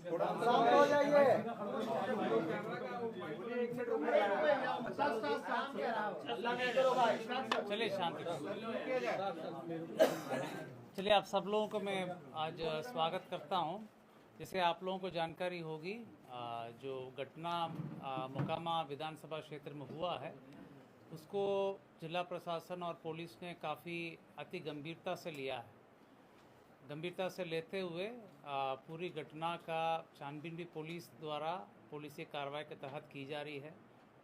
हो जाइए। चलिए शांति। चलिए आप सब लोगों को मैं आज स्वागत करता हूं। जैसे आप लोगों को जानकारी होगी, जो घटना मोकामा विधानसभा क्षेत्र में हुआ है उसको जिला प्रशासन और पुलिस ने काफ़ी अति गंभीरता से लिया है। गंभीरता से लेते हुए पूरी घटना का छानबीन भी पुलिस द्वारा पुलिसी कार्रवाई के तहत की जा रही है।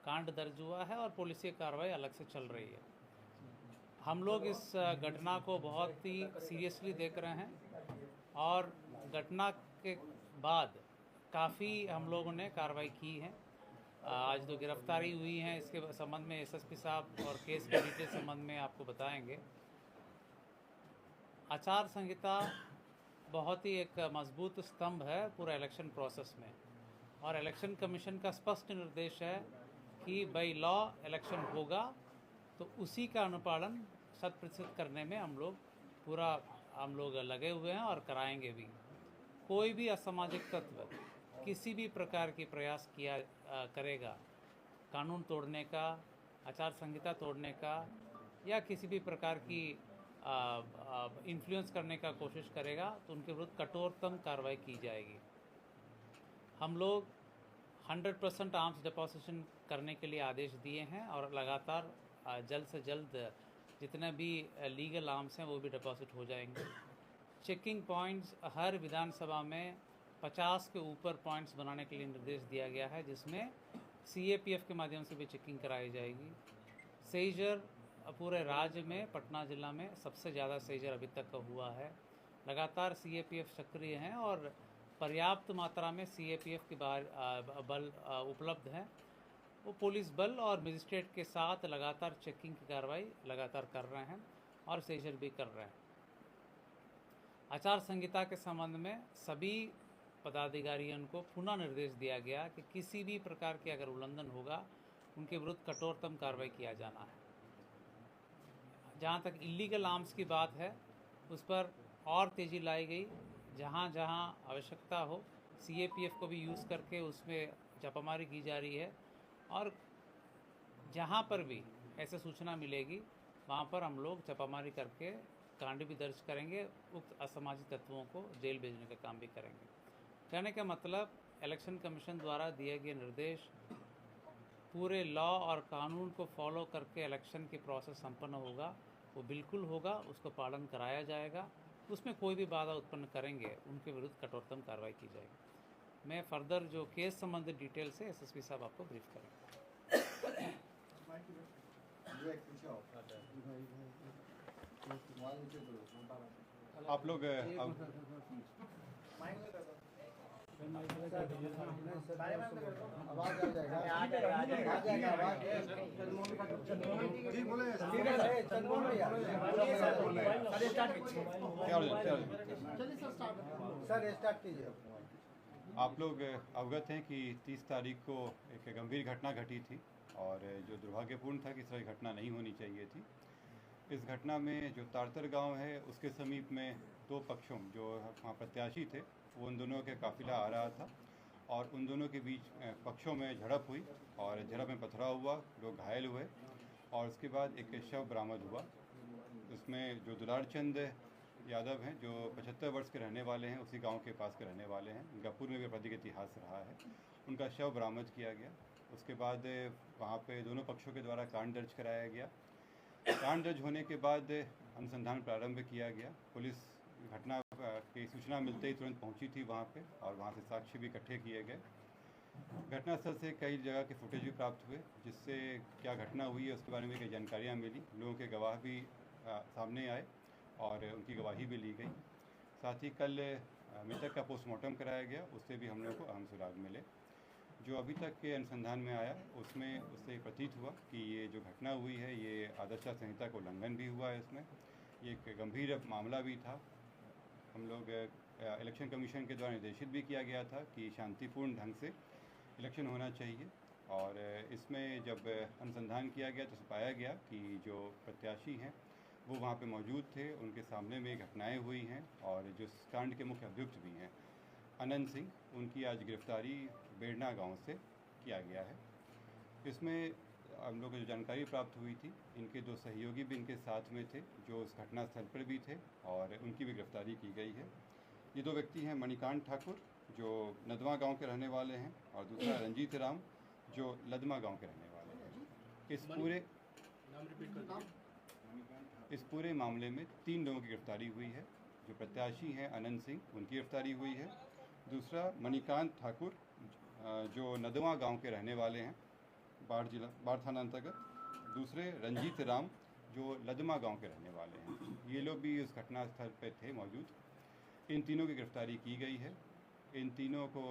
कांड दर्ज हुआ है और पुलिसी कार्रवाई अलग से चल रही है। हम लोग इस घटना को बहुत ही सीरियसली देख रहे हैं और घटना के बाद काफ़ी हम लोगों ने कार्रवाई की है। आज जो गिरफ्तारी हुई है इसके संबंध में एसएसपी साहब और केस के डिटेल संबंध में आपको बताएंगे। आचार संहिता बहुत ही एक मजबूत स्तंभ है पूरा इलेक्शन प्रोसेस में, और इलेक्शन कमीशन का स्पष्ट निर्देश है कि बाई लॉ इलेक्शन होगा तो उसी का अनुपालन 100% करने में हम लोग लगे हुए हैं और कराएंगे भी। कोई भी असामाजिक तत्व किसी भी प्रकार की प्रयास करेगा कानून तोड़ने का, आचार संहिता तोड़ने का या किसी भी प्रकार की इन्फ्लुएंस करने का कोशिश करेगा तो उनके विरुद्ध कठोरतम कार्रवाई की जाएगी। हम लोग 100% आर्म्स डिपोजिशन करने के लिए आदेश दिए हैं और लगातार जल्द से जल्द जितने भी लीगल आर्म्स हैं वो भी डिपॉजिट हो जाएंगे। चेकिंग पॉइंट्स हर विधानसभा में 50 के ऊपर पॉइंट्स बनाने के लिए निर्देश दिया गया है, जिसमें सीएपीएफ के माध्यम से भी चेकिंग कराई जाएगी। सेजर पूरे राज्य में पटना जिला में सबसे ज़्यादा सेजर अभी तक का हुआ है। लगातार सीएपीएफ सक्रिय हैं और पर्याप्त मात्रा में सीएपीएफ के बल उपलब्ध हैं। वो पुलिस बल और मजिस्ट्रेट के साथ लगातार चेकिंग की कार्रवाई लगातार कर रहे हैं और सेजर भी कर रहे हैं। आचार संहिता के संबंध में सभी पदाधिकारियों को पुनः निर्देश दिया गया कि किसी भी प्रकार के अगर उल्लंघन होगा उनके विरुद्ध कठोरतम कार्रवाई किया जाना है। जहाँ तक इलीगल आर्म्स की बात है उस पर और तेज़ी लाई गई। जहाँ जहाँ आवश्यकता हो सीएपीएफ को भी यूज़ करके उसमें छापामारी की जा रही है, और जहाँ पर भी ऐसे सूचना मिलेगी वहाँ पर हम लोग छापामारी करके कांड भी दर्ज करेंगे, उक्त असामाजिक तत्वों को जेल भेजने का काम भी करेंगे। कहने का मतलब इलेक्शन कमीशन द्वारा दिए गए निर्देश पूरे लॉ और कानून को फॉलो करके इलेक्शन की प्रोसेस संपन्न होगा, वो बिल्कुल होगा, उसको पालन कराया जाएगा। उसमें कोई भी बाधा उत्पन्न करेंगे उनके विरुद्ध कठोरतम कार्रवाई की जाएगी। मैं फर्दर जो केस संबंधित डिटेल से एसएसपी साहब आपको ब्रीफ करेंगे। आप लोग आवाज आ जाएगा। जी बोले सर स्टार्ट कीजिए। आप लोग अवगत हैं कि 30 तारीख को एक गंभीर घटना घटी थी और जो दुर्भाग्यपूर्ण था कि इस तरह घटना नहीं होनी चाहिए थी। इस घटना में जो तारतर गांव है उसके समीप में दो पक्षों जो वहाँ प्रत्याशी थे वो उन दोनों के काफिला आ रहा था और उन दोनों के बीच पक्षों में झड़प हुई और झड़प में पथराव हुआ, लोग घायल हुए और उसके बाद एक शव बरामद हुआ। उसमें जो दुलार चंद यादव हैं जो 75 वर्ष के रहने वाले हैं, उसी गांव के पास के रहने वाले हैं, उनका पूर्व में आपराधिक इतिहास रहा है, उनका शव बरामद किया गया। उसके बाद वहाँ पे दोनों पक्षों के द्वारा कांड दर्ज कराया गया। कांड दर्ज होने के बाद अनुसंधान प्रारंभ किया गया। पुलिस घटना की सूचना मिलते ही तुरंत पहुंची थी वहां पे और वहां से साक्ष्य भी इकट्ठे किए गए। घटनास्थल से कई जगह के फुटेज भी प्राप्त हुए जिससे क्या घटना हुई है उसके बारे में कई जानकारियाँ मिली। लोगों के गवाह भी सामने आए और उनकी गवाही भी ली गई। साथ ही कल मृतक का पोस्टमार्टम कराया गया, उससे भी हम लोगों को अहम सुराग मिले। जो अभी तक के अनुसंधान में आया उसमें उससे प्रतीत हुआ कि ये जो घटना हुई है ये आदर्श संहिता का उल्लंघन भी हुआ है। इसमें ये एक गंभीर मामला भी था। हम लोग इलेक्शन कमीशन के द्वारा निर्देशित भी किया गया था कि शांतिपूर्ण ढंग से इलेक्शन होना चाहिए और इसमें जब अनुसंधान किया गया तो पाया गया कि जो प्रत्याशी हैं वो वहाँ पे मौजूद थे, उनके सामने में घटनाएं हुई हैं और जो कांड के मुख्य अभियुक्त भी हैं। अनंत सिंह, उनकी आज गिरफ्तारी बेड़ना गांव से किया गया है। इसमें हम लोग को जो जानकारी प्राप्त हुई थी, इनके 2 सहयोगी भी इनके साथ में थे जो उस घटनास्थल पर भी थे और उनकी भी गिरफ्तारी की गई है। ये 2 व्यक्ति हैं मणिकांत ठाकुर जो नदवा गांव के रहने वाले हैं और दूसरा रंजीत राम जो लदमा गांव के रहने वाले हैं। इस पूरे मामले में 3 लोगों की गिरफ्तारी हुई है। जो प्रत्याशी हैं अनंत सिंह, उनकी गिरफ्तारी हुई है। दूसरा मणिकांत ठाकुर जो नदवा गांव के रहने वाले हैं, बाढ़ थाना अंतर्गत। दूसरे रंजीत राम जो लदमा गांव के रहने वाले हैं। ये लोग भी उस घटनास्थल पर थे मौजूद। इन तीनों की गिरफ्तारी की गई है। इन तीनों को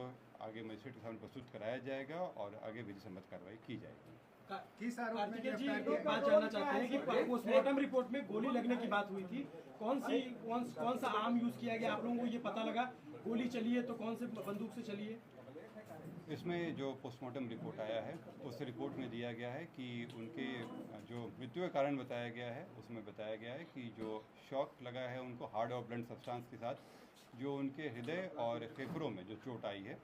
आगे मजिस्ट्रेट के सामने प्रस्तुत कराया जाएगा और आगे विधि सम्मत कार्रवाई की जाएगी। कार्तिकेय जी, एक बात जानना चाहते हैं कि पोस्टमार्टम रिपोर्ट में गोली लगने की बात हुई थी। कौन सा आर्म यूज किया गया, आप लोगों को ये पता लगा? गोली चली है तो कौन से बंदूक से चली है? इसमें जो पोस्टमार्टम रिपोर्ट आया है उस रिपोर्ट में दिया गया है कि उनके जो मृत्यु का कारण बताया गया है उसमें बताया गया है कि जो शॉक लगा है उनको हार्ड और ब्लंट सब्सटेंस के साथ जो उनके हृदय और फेफड़ों में जो चोट आई है।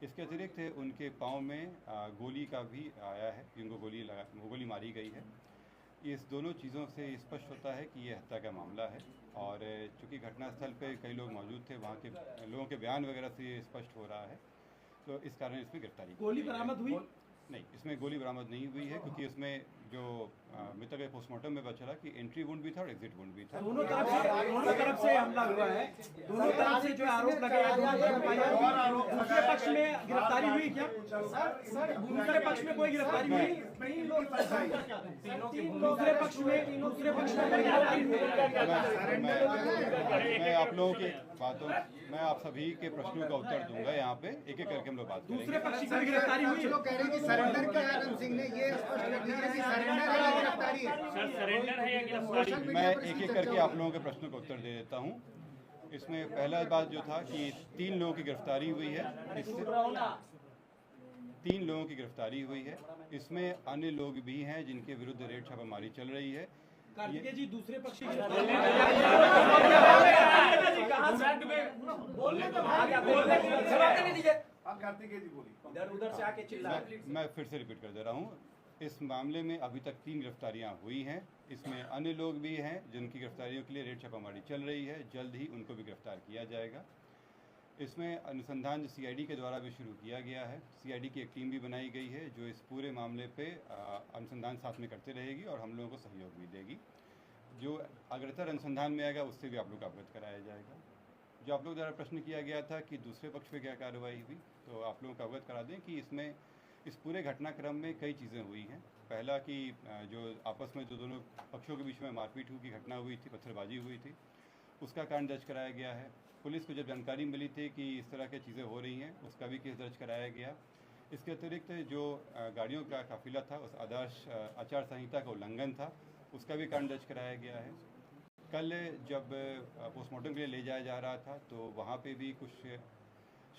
इसके अतिरिक्त उनके पाँव में गोली का भी आया है कि उनको गोली मारी गई है। इस दोनों चीज़ों से स्पष्ट होता है कि ये हत्या का मामला है और चूँकि घटनास्थल पे कई लोग मौजूद थे, वहाँ के लोगों के बयान वगैरह से ये स्पष्ट हो रहा है, तो इस कारण इसमें गिरफ्तारी। गोली बरामद हुई? नहीं, इसमें गोली बरामद नहीं हुई है क्योंकि इसमें जो मृतक के पोस्टमार्टम में पता चला कि एंट्री वुंड भी था और एग्जिट वुंड भी था। दोनों तरफ से हमला हुआ है, दोनों तरफ से जो आरोप लगे हैं, दूसरे पक्ष में गिरफ्तारी हुई क्या? दूसरे पक्ष में कोई गिरफ्तारी हुई? दूसरे पक्ष में मैं आप लोगों की बातों, मैं आप सभी के प्रश्नों का उत्तर दूंगा। यहाँ पे एक एक करके हम लोग बात करेंगे। दूसरे पक्ष की गिरफ्तारी हुई? लोग कह रहे हैं कि सरेंडर किया है अनंत सिंह ने, ये स्पष्ट कर दीजिए कि सरेंडर है या गिरफ्तारी है? सर, सरेंडर है या गिरफ्तारी? मैं एक एक करके आप लोगों के प्रश्नों का उत्तर दे देता हूँ। इसमें पहला बात जो था कि 3 लोगों की गिरफ्तारी हुई है। इससे 3 लोगों की गिरफ्तारी हुई है। इसमें अन्य लोग भी हैं जिनके विरुद्ध रेड छापामारी चल रही है। कार्तिकेय जी, दूसरे पक्ष की उधर से आके चिल्ला। मैं फिर से रिपीट कर दे रहा हूँ। इस मामले में अभी तक 3 गिरफ्तारियां हुई हैं। इसमें अन्य लोग भी हैं जिनकी गिरफ्तारियों के लिए रेड छापामारी चल रही है। जल्द ही उनको भी गिरफ्तार किया जाएगा। इसमें अनुसंधान जो CID के द्वारा भी शुरू किया गया है, CID की एक टीम भी बनाई गई है जो इस पूरे मामले पे अनुसंधान साथ में करते रहेगी और हम लोगों को सहयोग भी देगी। जो अग्रतर अनुसंधान में आएगा उससे भी आप लोग को अवगत कराया जाएगा। जो आप लोग द्वारा प्रश्न किया गया था कि दूसरे पक्ष पे क्या कार्रवाई हुई, तो आप लोगों को अवगत करा दें कि इसमें इस पूरे घटनाक्रम में कई चीज़ें हुई हैं। पहला कि जो आपस में जो दोनों पक्षों के बीच में मारपीट की घटना हुई थी, पत्थरबाजी हुई थी, उसका कारण दर्ज कराया गया है। पुलिस को जब जानकारी मिली थी कि इस तरह की चीज़ें हो रही हैं, उसका भी केस दर्ज कराया गया। इसके अतिरिक्त जो गाड़ियों का काफिला था उस आदर्श आचार संहिता का उल्लंघन था, उसका भी कारण दर्ज कराया गया है। कल जब पोस्टमार्टम के लिए ले जाया जा रहा था तो वहाँ पे भी कुछ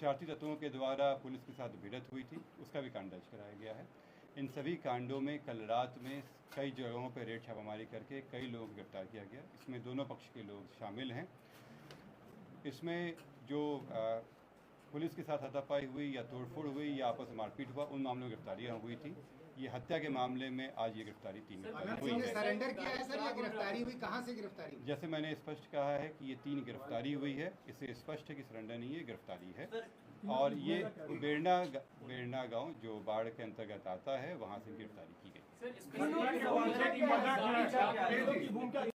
शरारती तत्वों के द्वारा पुलिस के साथ भिड़ंत हुई थी, उसका भी कांड दर्ज कराया गया है। इन सभी कांडों में कल रात में कई जगहों पर रेड छापामारी करके कई लोगों को गिरफ्तार किया गया। इसमें दोनों पक्ष के लोग शामिल हैं। इसमें जो पुलिस के साथ हाथापाई हुई या तोड़फोड़ हुई या आपस में मारपीट हुआ, उन मामलों में गिरफ्तारियाँ हुई थी। ये हत्या के मामले में आज ये गिरफ्तारी 3 हुई है। सरेंडर किया है सर या गिरफ्तारी हुई? कहाँ से गिरफ्तारी हुई? जैसे मैंने स्पष्ट कहा है कि ये 3 गिरफ्तारी हुई है, इससे स्पष्ट है कि सरेंडर नहीं है, गिरफ्तारी है। और ये बेड़ना गांव जो बाढ़ के अंतर्गत आता है, वहाँ से गिरफ्तारी की गई।